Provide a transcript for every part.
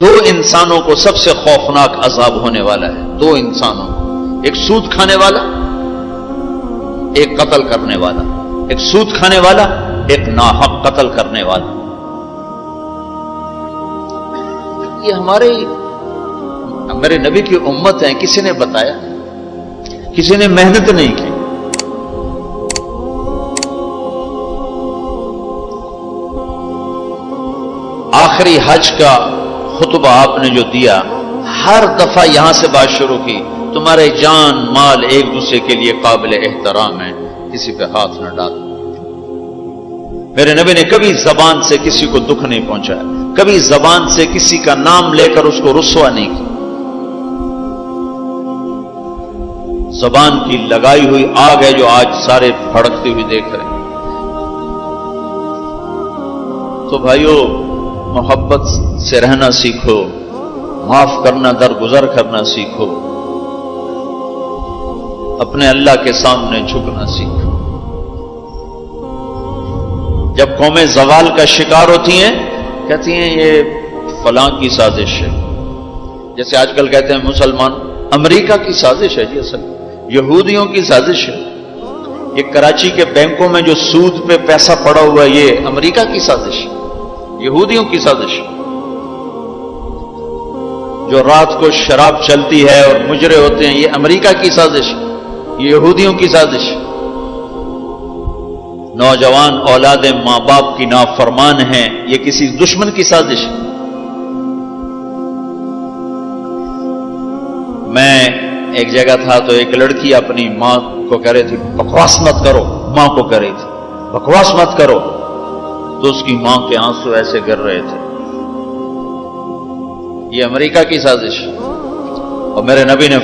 دو انسانوں کو سب سے خوفناک عذاب ہونے والا ہے، دو انسانوں کو، ایک سود کھانے والا، ایک قتل کرنے والا، ایک سود کھانے والا، ایک ناحق قتل کرنے والا۔ یہ میرے نبی کی امت ہے، کسی نے بتایا، کسی نے محنت نہیں کی۔ آخری حج کا خطبہ آپ نے جو دیا، ہر دفعہ یہاں سے بات شروع کی، تمہارے جان مال ایک دوسرے کے لیے قابل احترام ہے، کسی پہ ہاتھ نہ ڈال۔ میرے نبی نے کبھی زبان سے کسی کو دکھ نہیں پہنچایا، کبھی زبان سے کسی کا نام لے کر اس کو رسوا نہیں کیا۔ زبان کی لگائی ہوئی آگ ہے جو آج سارے بھڑکتے ہوئے دیکھ رہے ہیں۔ تو بھائیو، محبت سے رہنا سیکھو، معاف کرنا، درگزر کرنا سیکھو، اپنے اللہ کے سامنے جھکنا سیکھو۔ جب قومیں زوال کا شکار ہوتی ہیں، کہتی ہیں یہ فلاں کی سازش ہے، جیسے آج کل کہتے ہیں مسلمان، امریکہ کی سازش ہے، جی اصل یہودیوں کی سازش ہے۔ یہ کراچی کے بینکوں میں جو سود پہ پیسہ پڑا ہوا ہے، یہ امریکہ کی سازش ہے، یہودیوں کی سازش ہے۔ جو رات کو شراب چلتی ہے اور مجرے ہوتے ہیں، یہ امریکہ کی سازش ہے، یہ یہودیوں کی سازش ہے۔ نوجوان اولاد ماں باپ کی نافرمان ہیں، یہ کسی دشمن کی سازش ہے۔ میں ایک جگہ تھا تو ایک لڑکی اپنی ماں کو کہہ رہی تھی بکواس مت کرو، ماں کو کہہ رہی تھی بکواس مت کرو، تو اس کی ماں کے آنسو ایسے گر رہے تھے۔ یہ امریکہ کی سازش ہے۔ اور میرے نبی نے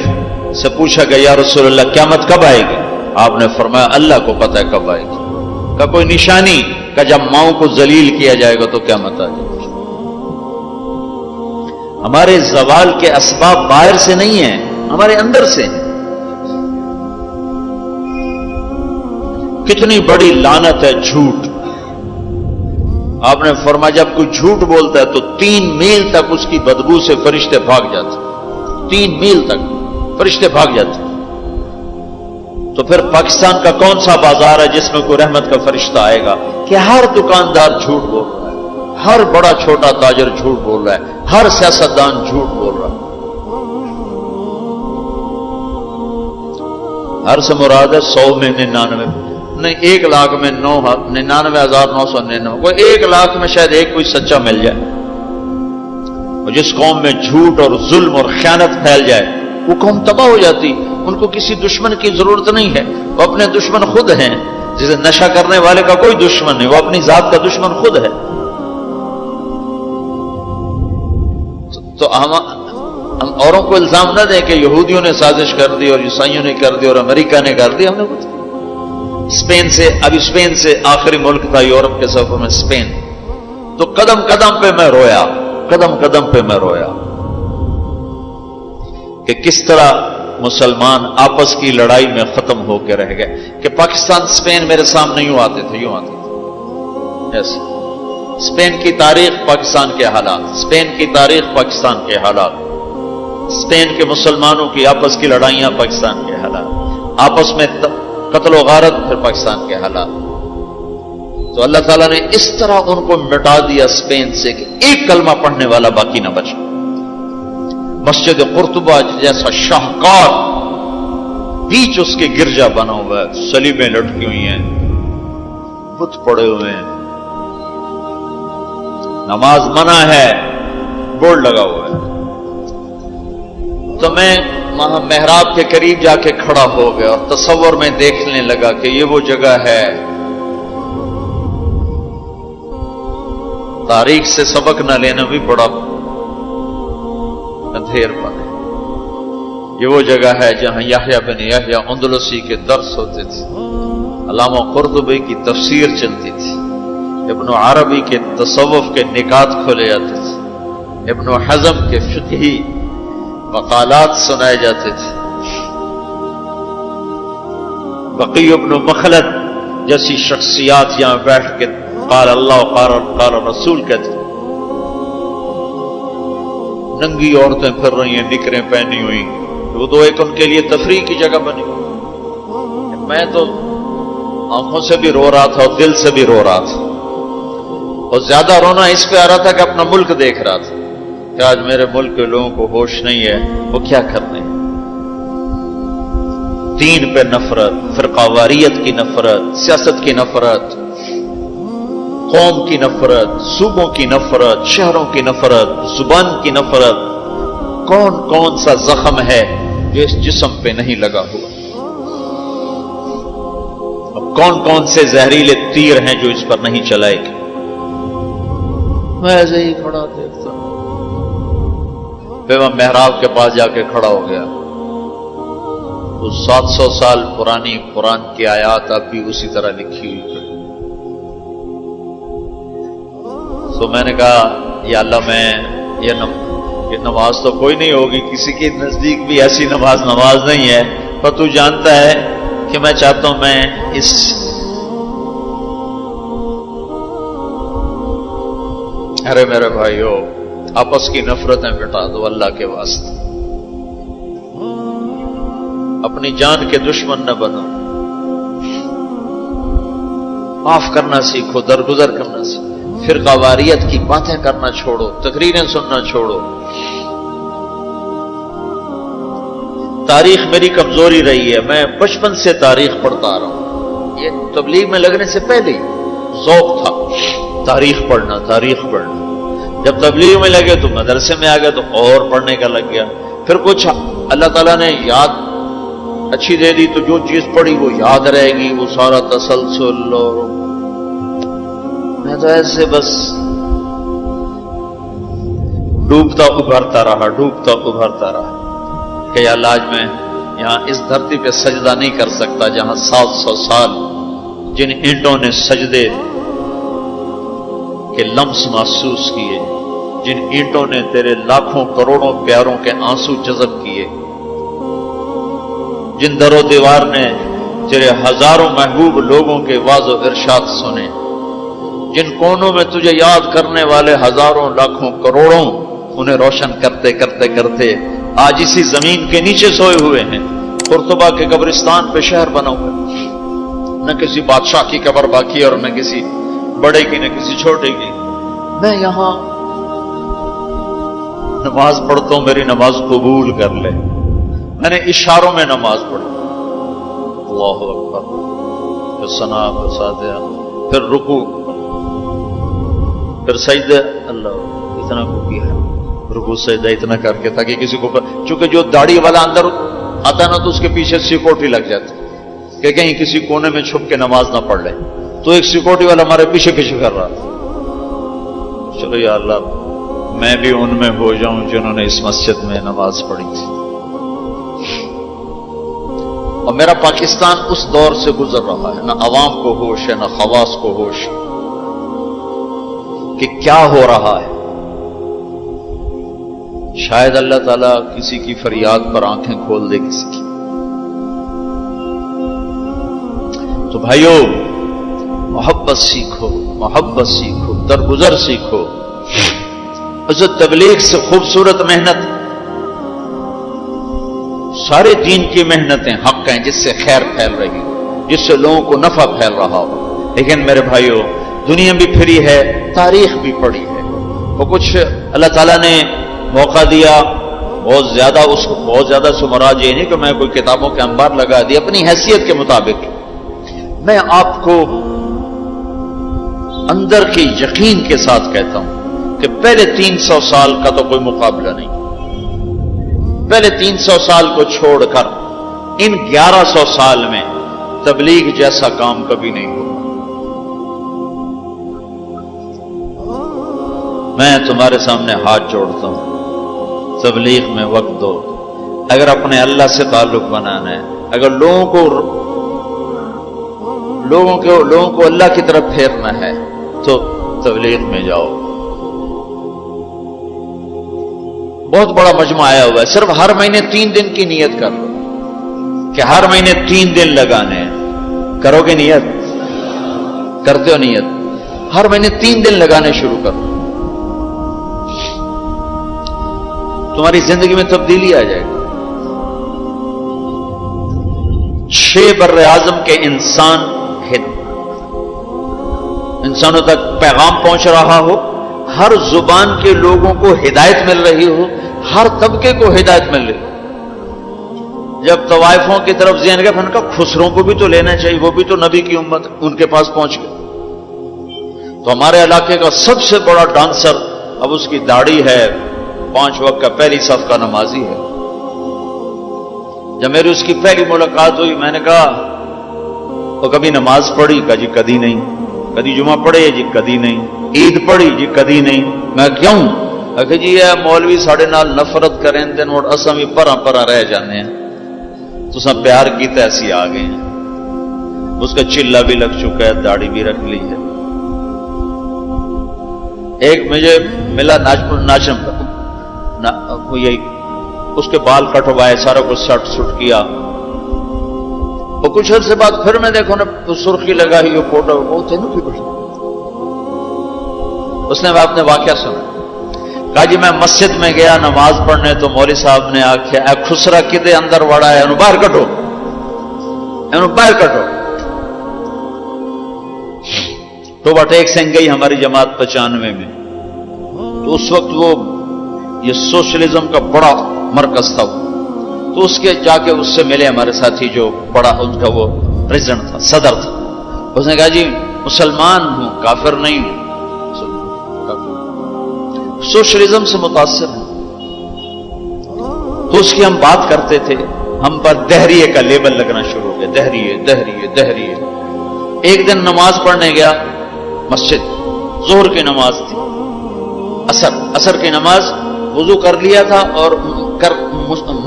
سے پوچھا کہ یا رسول اللہ قیامت کب آئے گی؟ آپ نے فرمایا اللہ کو پتہ ہے کب آئے گی۔ کا کوئی نشانی کہ جب ماؤں کو ذلیل کیا جائے گا تو قیامت آ جائے گی۔ ہمارے زوال کے اسباب باہر سے نہیں ہیں، ہمارے اندر سے ہیں۔ کتنی بڑی لعنت ہے جھوٹ۔ آپ نے فرمایا جب کوئی جھوٹ بولتا ہے تو 3 میل تک اس کی بدبو سے فرشتے بھاگ جاتے، 3 میل تک فرشتے بھاگ جاتے۔ تو پھر پاکستان کا کون سا بازار ہے جس میں کوئی رحمت کا فرشتہ آئے گا کہ ہر دکاندار جھوٹ بول رہا ہے، ہر بڑا چھوٹا تاجر جھوٹ بول رہا ہے، ہر سیاستدان جھوٹ بول رہا ہے۔ ہر سے مراد ہے 100 میں 99 نہیں، 1 لاکھ میں 99,999، کوئی 1 لاکھ میں شاید ایک کوئی سچا مل جائے۔ اور جس قوم میں جھوٹ اور ظلم اور خیانت پھیل جائے وہ قوم تباہ ہو جاتی۔ ان کو کسی دشمن کی ضرورت نہیں ہے، وہ اپنے دشمن خود ہیں۔ جسے نشہ کرنے والے کا کوئی دشمن نہیں، وہ اپنی ذات کا دشمن خود ہے۔ تو ہم اوروں کو الزام نہ دیں کہ یہودیوں نے سازش کر دی اور عیسائیوں نے کر دی اور امریکہ نے کر دی۔ ہم نے اسپین سے آخری ملک تھا یورپ کے سفر میں اسپین، تو قدم قدم پہ میں رویا کہ کس طرح مسلمان آپس کی لڑائی میں ختم ہو کے رہ گئے کہ پاکستان اسپین میرے سامنے یوں آتے تھے ایسے۔ اسپین کی تاریخ پاکستان کے حالات، اسپین کی تاریخ پاکستان کے حالات، اسپین کے مسلمانوں کی آپس کی لڑائیاں پاکستان کے حالات، آپس میں قتل و غارت پھر پاکستان کے حالات۔ تو اللہ تعالیٰ نے اس طرح ان کو مٹا دیا اسپین سے کہ ایک کلمہ پڑھنے والا باقی نہ بچا۔ مسجد قرطبہ جیسا شاہکار بیچ اس کے گرجا بنا ہوا ہے، صلیبیں لٹکی ہوئی ہیں، بت پڑے ہوئے ہیں، نماز منع ہے، بورڈ لگا ہوا ہے۔ تو میں وہاں محراب کے قریب جا کے کھڑا ہو گیا اور تصور میں دیکھنے لگا کہ یہ وہ جگہ ہے تاریخ سے سبق نہ لینا بھی بڑا اندھیر پن ہے۔ یہ وہ جگہ ہے جہاں یحییٰ بن یحییٰ اندلسی کے درس ہوتے تھے، علامہ قرطبی کی تفسیر چلتی تھی، ابن عربی کے تصوف کے نکات کھولے جاتے تھے، ابن حزم کے فقہی مقالات سنائے جاتے تھے، بقی ابن مخلد جیسی شخصیات یہاں بیٹھ کے قال اللہ قال رسول کہتے۔ ننگی عورتیں پھر رہی ہیں نکریں پہنی ہوئی، وہ تو ایک ان کے لیے تفریح کی جگہ بنی. میں تو آنکھوں سے بھی رو رہا تھا اور دل سے بھی رو رہا تھا، اور زیادہ رونا اس پہ آ رہا تھا کہ اپنا ملک دیکھ رہا تھا کہ آج میرے ملک کے لوگوں کو ہوش نہیں ہے وہ کیا کرنے. دین پہ نفرت، فرقہ واریت کی نفرت، سیاست کی نفرت، قوم کی نفرت، صوبوں کی نفرت، شہروں کی نفرت، زبان کی نفرت. کون کون سا زخم ہے جو اس جسم پہ نہیں لگا ہوا؟ اب کون کون سے زہریلے تیر ہیں جو اس پر نہیں چلائے گے؟ میں ایسے ہی کھڑا دیکھتا ہوں. پھر میں محراب کے پاس جا کے کھڑا ہو گیا. تو 700 سال پرانی قرآن کی آیات اب بھی اسی طرح لکھی ہوئی. تو میں نے کہا یا اللہ میں یہ نماز تو کوئی نہیں ہوگی، کسی کے نزدیک بھی ایسی نماز نہیں ہے، پر تو جانتا ہے کہ میں چاہتا ہوں میں اس ارے میرے بھائیو آپس کی نفرتیں مٹا دو اللہ کے واسطے. اپنی جان کے دشمن نہ بنو. معاف کرنا سیکھو، درگزر کرنا سیکھو. فرقہ واریت کی باتیں کرنا چھوڑو، تقریریں سننا چھوڑو. تاریخ میری کمزوری رہی ہے، میں بچپن سے تاریخ پڑھتا آ رہا ہوں. یہ تبلیغ میں لگنے سے پہلے ہی ذوق تھا تاریخ پڑھنا. جب تبلیغ میں لگے تو مدرسے میں آ گیا تو اور پڑھنے کا لگ گیا. پھر کچھ اللہ تعالیٰ نے یاد اچھی دے دی تو جو چیز پڑھی وہ یاد رہے گی، وہ سارا تسلسل. اور میں تو ایسے بس ڈوبتا ابھرتا رہا کہ یا اللہ آج میں یہاں اس دھرتی پہ سجدہ نہیں کر سکتا جہاں 700 سال جن اینٹوں نے سجدے کے لمس محسوس کیے، جن اینٹوں نے تیرے لاکھوں کروڑوں پیاروں کے آنسو جذب کیے، جن در و دیوار نے تیرے ہزاروں محبوب لوگوں کے واز و ارشاد سنے، جن کونوں میں تجھے یاد کرنے والے ہزاروں لاکھوں کروڑوں انہیں روشن کرتے آج اسی زمین کے نیچے سوئے ہوئے ہیں. قرطبہ کے قبرستان پہ شہر بنا ہوا، نہ کسی بادشاہ کی قبر باقی اور نہ کسی بڑے کی نہ کسی چھوٹے کی. میں یہاں نماز پڑھتا ہوں، میری نماز قبول کر لے. میں نے اشاروں میں نماز پڑھی، اللہ اکبر، پھر ثنا، پھر سجدہ، پھر رکوع، پھر سجدہ. اللہ اتنا کو کیا رکوع سجدہ اتنا کر کے تاکہ کسی کو، چونکہ جو داڑھی والا اندر آتا نا تو اس کے پیچھے سیکورٹی لگ جاتی کہ کہیں کسی کونے میں چھپ کے نماز نہ پڑھ لے. تو ایک سیکورٹی والا ہمارے پیچھے کر رہا تھا. چلو یا اللہ میں بھی ان میں ہو جاؤں جنہوں نے اس مسجد میں نماز پڑھی تھی. اور میرا پاکستان اس دور سے گزر رہا ہے، نہ عوام کو ہوش ہے نہ خواص کو ہوش کہ کیا ہو رہا ہے. شاید اللہ تعالیٰ کسی کی فریاد پر آنکھیں کھول دے کسی کی. تو بھائیو محبت سیکھو، درگزر سیکھو. عزت تبلیغ سے خوبصورت محنت، سارے دین کی محنتیں حق ہیں جس سے خیر پھیل رہی ہو، جس سے لوگوں کو نفع پھیل رہا ہو. لیکن میرے بھائیو دنیا بھی پھری ہے، تاریخ بھی پڑھی ہے. وہ کچھ اللہ تعالیٰ نے موقع دیا بہت زیادہ، اس کو بہت زیادہ سے مراد یہ نہیں کہ میں کوئی کتابوں کے انبار لگا دی. اپنی حیثیت کے مطابق میں آپ کو اندر کے یقین کے ساتھ کہتا ہوں کہ پہلے 300 سال کا تو کوئی مقابلہ نہیں. پہلے 300 سال کو چھوڑ کر ان 1100 سال میں تبلیغ جیسا کام کبھی نہیں ہوا. میں تمہارے سامنے ہاتھ جوڑتا ہوں، تبلیغ میں وقت دو. اگر اپنے اللہ سے تعلق بنانا ہے، اگر لوگوں کو اللہ کی طرف پھیرنا ہے تو تبلیغ میں جاؤ. بہت بڑا مجمع آیا ہوا ہے، صرف ہر مہینے 3 دن کی نیت کر لو کہ ہر مہینے 3 دن لگانے ہیں. کرو گے نیت؟ کرتے ہو نیت؟ ہر مہینے 3 دن لگانے شروع کر دو. تمہاری زندگی میں تبدیلی آ جائے گی. 6 بر اعظم کے انسانوں تک پیغام پہنچ رہا ہو، ہر زبان کے لوگوں کو ہدایت مل رہی ہو، ہر طبقے کو ہدایت مل رہی ہو. جب طوائفوں کی طرف ذہن گیا پھر کہا خسروں کو بھی تو لینا چاہیے، وہ بھی تو نبی کی امت، ان کے پاس پہنچ گئے. تو ہمارے علاقے کا سب سے بڑا ڈانسر اب اس کی داڑھی ہے، 5 وقت کا پہلی صف کا نمازی ہے. جب میری اس کی پہلی ملاقات ہوئی میں نے کہا تو کبھی نماز پڑھی؟ کہا جی کدی نہیں. کدی جمعہ پڑھے؟ جی کدی نہیں. عید پڑھی؟ جی کدی نہیں. میں کیوں؟ کہ جی یہ مولوی ساڑھے نال نفرت کریں دن اور اساں بھی پرا رہ جانے ہیں، تو سب پیار کی ایسی آ گئے ہیں. اس کا چلا بھی لگ چکا ہے، داڑھی بھی رکھ لی ہے. ایک مجھے ملا ناچم یہی اس کے بال کٹوائے، سارا کچھ سٹ کیا. اور کچھ عرصے بعد پھر میں دیکھو نا سرخی لگا ہی فوٹو اس نے اپنے واقعہ سنا. کہا جی میں مسجد میں گیا نماز پڑھنے تو مولوی صاحب نے آخیا اے خسرا کدے اندر وڑا ہے، باہر کٹو، باہر کٹو. تو ٹیک سنگھ گئی ہماری جماعت 95 میں. تو اس وقت وہ یہ سوشلزم کا بڑا مرکز تھا، تو اس کے جا کے اس سے ملے ہمارے ساتھی جو بڑا ان کا وہ پریزیڈنٹ تھا، صدر تھا. اس نے کہا جی مسلمان ہوں، کافر نہیں ہوں، سوشلزم سے متاثر ہیں. تو اس کی ہم بات کرتے تھے، ہم پر دہریے کا لیبل لگنا شروع ہو گیا، دہریے. ایک دن نماز پڑھنے گیا مسجد، ظہر کی نماز تھی، عصر کی نماز، وضو کر لیا تھا اور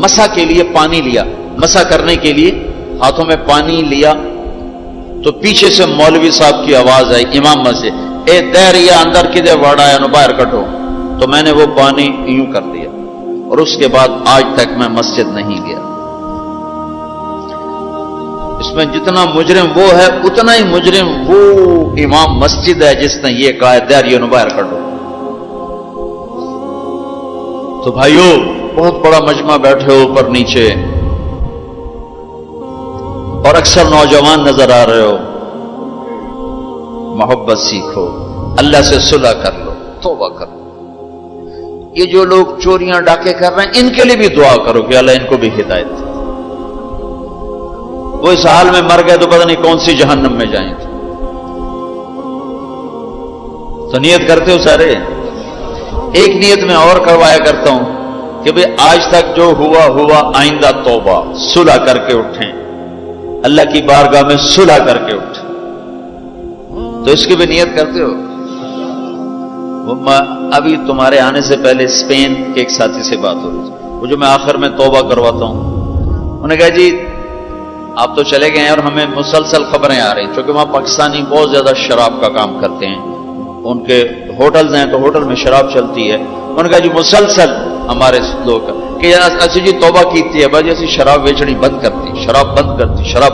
مسا کے لیے پانی لیا، مسا کرنے کے لیے ہاتھوں میں پانی لیا. تو پیچھے سے مولوی صاحب کی آواز آئی امام مسجد، اے دہریا اندر کدے وڑا ہے، باہر کٹو. تو میں نے وہ پانی یوں کر دیا اور اس کے بعد آج تک میں مسجد نہیں گیا. اس میں جتنا مجرم وہ ہے اتنا ہی مجرم وہ امام مسجد ہے جس نے یہ کہا ہے دہریا باہر کٹو. تو بھائیو بہت بڑا مجمع بیٹھے ہو اوپر نیچے اور اکثر نوجوان نظر آ رہے ہو، محبت سیکھو، اللہ سے صلح کر لو، توبہ کرو. یہ جو لوگ چوریاں ڈاکے کر رہے ہیں ان کے لیے بھی دعا کرو کہ اللہ ان کو بھی ہدایت دے. وہ اس حال میں مر گئے تو پتہ نہیں کون سی جہنم میں جائیں گے. تو نیت کرتے ہو سارے؟ ایک نیت میں اور کروایا کرتا ہوں کہ بھئی آج تک جو ہوا آئندہ توبہ، صلح کر کے اٹھیں، اللہ کی بارگاہ میں صلح کر کے اٹھیں. تو اس کی بھی نیت کرتے ہو؟ ابھی تمہارے آنے سے پہلے اسپین کے ایک ساتھی سے بات ہو رہی تھی، وہ جو میں آخر میں توبہ کرواتا ہوں، انہوں نے کہا جی آپ تو چلے گئے ہیں اور ہمیں مسلسل خبریں آ رہی ہیں، چونکہ وہاں پاکستانی بہت زیادہ شراب کا کام کرتے ہیں، ان کے ہوٹلز ہیں تو ہوٹل میں شراب چلتی ہے. انہوں نے کہا جی مسلسل ہمارے لوگ کہ اچھی جی توبہ کیتی ہے بھائی ایسی شراب بیچنی بند کرتی، شراب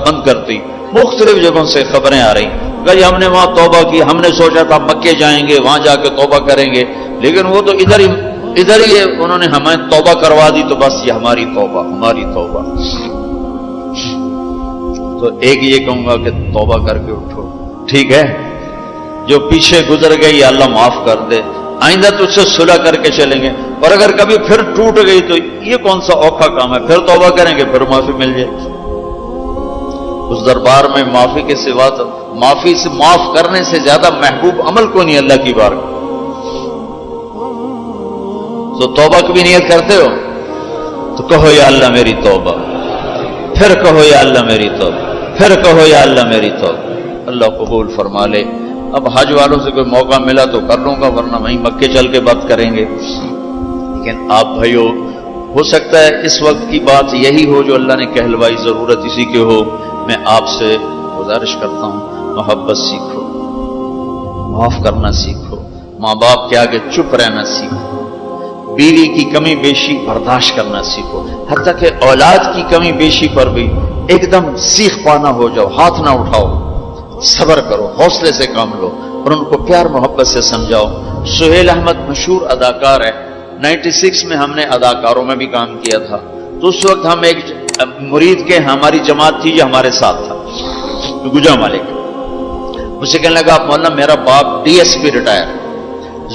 بند کرتی. مختلف جگہوں سے خبریں آ رہی. کہا جی ہم نے وہاں توبہ کی، ہم نے سوچا تھا مکے جائیں گے وہاں جا کے توبہ کریں گے، لیکن وہ تو ادھر ہی انہوں نے ہمیں توبہ کروا دی، تو بس یہ ہماری توبہ. تو ایک یہ کہوں گا کہ توبہ کر کے اٹھو، ٹھیک ہے؟ جو پیچھے گزر گئی اللہ معاف کر دے، آئندہ تجھ سے صلح کر کے چلیں گے. اور اگر کبھی پھر ٹوٹ گئی تو یہ کون سا اوکھا کام ہے، پھر توبہ کریں گے، پھر معافی مل جائے. اس دربار میں معافی کے سوا تو معافی سے معاف کرنے سے زیادہ محبوب عمل کو نہیں اللہ کی بار. تو توبہ کی بھی نیت کرتے ہو تو کہو یا اللہ میری توبہ، پھر کہو یا اللہ میری توبہ، پھر کہو یا اللہ میری توبہ. اللہ قبول فرما لے. اب حج والوں سے کوئی موقع ملا تو کر لوں گا، ورنہ وہیں مکے چل کے بات کریں گے. لیکن آپ بھائیو ہو سکتا ہے اس وقت کی بات یہی ہو جو اللہ نے کہلوائی، ضرورت اسی کی ہو. میں آپ سے گزارش کرتا ہوں محبت سیکھو، معاف کرنا سیکھو، ماں باپ کے آگے چپ رہنا سیکھو، بیوی کی کمی بیشی برداشت کرنا سیکھو، حتیٰ کہ اولاد کی کمی بیشی پر بھی ایک دم سیخ پانا ہو جاؤ، ہاتھ نہ اٹھاؤ، صبر کرو، حوصلے سے کام لو اور ان کو پیار محبت سے سمجھاؤ. سہیل احمد مشہور اداکار ہے، 96 میں ہم نے اداکاروں میں بھی کام کیا تھا، تو اس وقت ہم ایک مرید کے ہماری جماعت تھی جو ہمارے ساتھ تھا، گجا مالک، مجھے کہنے لگا مولانا میرا باپ DSP ریٹائر،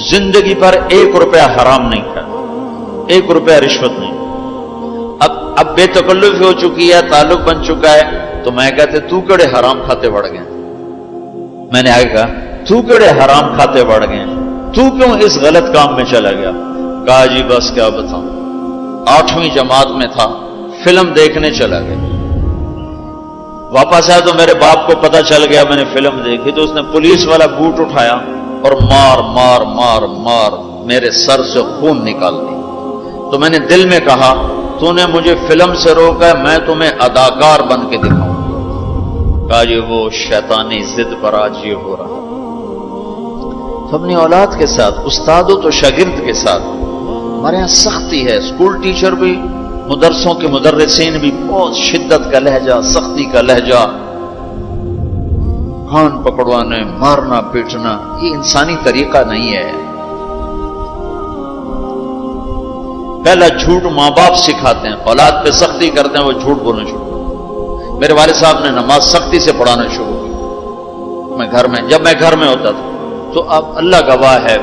زندگی پر 1 روپیہ حرام نہیں کھایا، 1 روپیہ رشوت نہیں، اب بے تکلف ہو چکی ہے، تعلق بن چکا ہے، تو میں کہتے تو کیڑے حرام کھاتے بڑھ گئے، میں نے آگے کہا تو کیڑے حرام کھاتے بڑھ گئے، تو کیوں اس غلط کام میں چلا گیا؟ کہا جی بس کیا بتاؤں، 8ویں جماعت میں تھا، فلم دیکھنے چلا گیا، واپس آیا تو میرے باپ کو پتا چل گیا میں نے فلم دیکھی، تو اس نے پولیس والا بوٹ اٹھایا اور مار مار مار مار میرے سر سے خون نکال دی۔ تو میں نے دل میں کہا تو نے مجھے فلم سے روکا ہے، میں تمہیں اداکار بن کے دکھاؤں۔ کہا جی وہ شیطانی ضد پر آج یہ ہو رہا۔ تو اپنی اولاد کے ساتھ، استادوں تو شاگرد کے ساتھ ہمارے یہاں سختی ہے، اسکول ٹیچر بھی، مدرسوں کے مدرسین بھی بہت شدت کا لہجہ، سختی کا لہجہ، کان پکڑوانے، مارنا پیٹنا، یہ انسانی طریقہ نہیں ہے۔ پہلا جھوٹ ماں باپ سکھاتے ہیں، اولاد پہ سختی کرتے ہیں، وہ جھوٹ بولنا شروع کرتے۔ میرے والد صاحب نے نماز سختی سے پڑھانا شروع کی، جب میں گھر میں ہوتا تھا تو اب اللہ گواہ ہے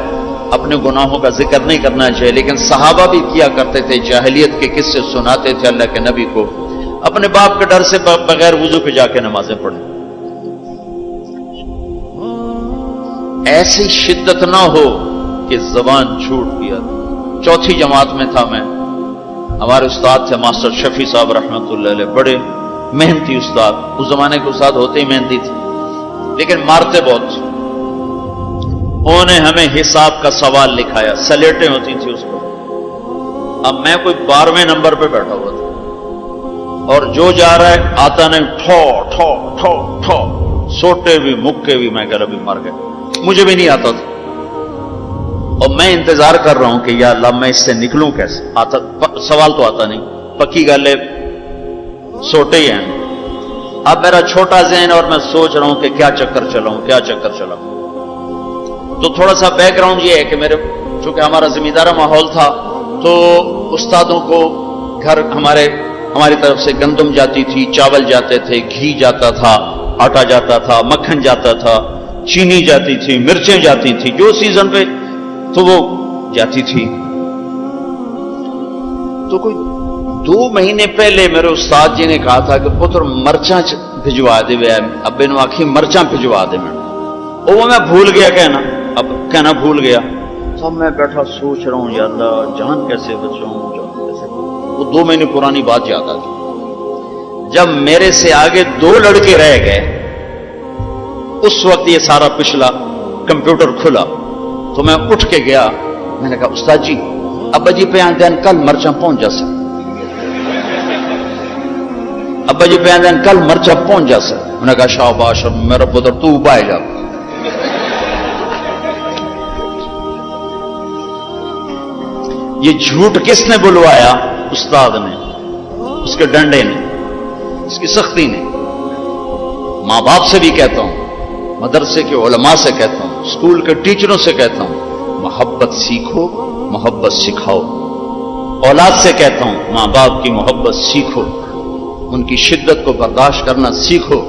اپنے گناہوں کا ذکر نہیں کرنا چاہیے، لیکن صحابہ بھی کیا کرتے تھے، جاہلیت کے قصے سناتے تھے اللہ کے نبی کو، اپنے باپ کے ڈر سے بغیر وضو کے جا کے نمازیں پڑھیں۔ ایسی شدت نہ ہو کہ زبان چھوٹ گیا۔ 4تھی جماعت میں تھا میں، ہمارے استاد تھے ماسٹر شفیع صاحب رحمۃ اللہ علیہ، بڑے محنتی استاد، اس زمانے کے استاد ہوتے ہی محنتی تھے لیکن مارتے بہت۔ انہوں نے ہمیں حساب کا سوال لکھایا، سلیٹیں ہوتی تھی اس پر، اب میں کوئی 12ویں نمبر پہ بیٹھا ہوا تھا اور جو جا رہا ہے آتا نہیں، ٹھو ٹھو ٹھو ٹھو، سوٹے بھی مکے بھی، میں کہہ رہا بھی مر گئے، مجھے بھی نہیں آتا تھا اور میں انتظار کر رہا ہوں کہ یا اللہ میں اس سے نکلوں کیسے، سوال تو آتا نہیں، پکی گل ہے سوٹے ہی ہیں۔ اب میرا چھوٹا ذہن اور میں سوچ رہا ہوں کہ کیا چکر چلاؤں، کیا چکر چلاؤں۔ تو تھوڑا سا بیک گراؤنڈ یہ ہے کہ چونکہ ہمارا زمیندارہ ماحول تھا تو استادوں کو گھر ہماری طرف سے گندم جاتی تھی، چاول جاتے تھے، گھی جاتا تھا، آٹا جاتا تھا، مکھن جاتا تھا، چینی جاتی تھی، مرچیں جاتی تھی، جو سیزن پہ تو وہ جاتی تھی۔ تو کوئی 2 مہینے پہلے میرے استاد جی نے کہا تھا کہ پتر مرچاں بھجوا دے، ابے نو آخی مرچاں بھجوا دے، وہ میں بھول گیا کہنا بھول گیا۔ سب میں بیٹھا سوچ رہا ہوں یا اللہ جان کیسے بچاؤں، جان کیسے، وہ 2 مہینے پرانی بات یاد آ گئی۔ جب میرے سے آگے 2 لڑکے رہ گئے، اس وقت یہ سارا پچھلا کمپیوٹر کھلا تو میں اٹھ کے گیا، میں نے کہا استاد جی ابا جی پہ آندین کل مرچاں پہنچ جا سکتے، ابا جی پہ آندین کل مرچاں پہنچ جا سکتے۔ میں نے کہا شاباش میرا پتر تو بائے جا۔ یہ جھوٹ کس نے بلوایا؟ استاد نے، اس کے ڈنڈے نے، اس کی سختی نے۔ ماں باپ سے بھی کہتا ہوں، مدرسے کے علماء سے کہتا ہوں، اسکول کے ٹیچروں سے کہتا ہوں، محبت سیکھو، محبت سکھاؤ۔ اولاد سے کہتا ہوں ماں باپ کی محبت سیکھو، ان کی شدت کو برداشت کرنا سیکھو۔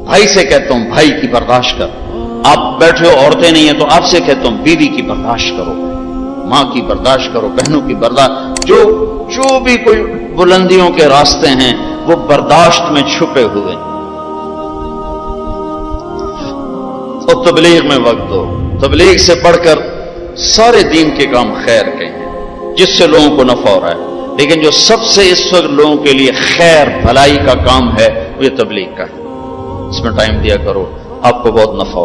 بھائی سے کہتا ہوں بھائی کی برداشت کر، آپ بیٹھے ہو عورتیں نہیں ہیں تو آپ سے کہتا ہوں بیوی کی برداشت کرو، ماں کی برداشت کرو، بہنوں کی برداشت، جو بھی کوئی بلندیوں کے راستے ہیں وہ برداشت میں چھپے ہوئے۔ اور تبلیغ میں وقت دو، تبلیغ سے پڑھ کر سارے دین کے کام خیر کے ہیں جس سے لوگوں کو نفع ہو رہا ہے، لیکن جو سب سے اس وقت لوگوں کے لیے خیر بھلائی کا کام ہے وہ یہ تبلیغ کا ہے، اس میں ٹائم دیا کرو، آپ کو بہت نفع ہو۔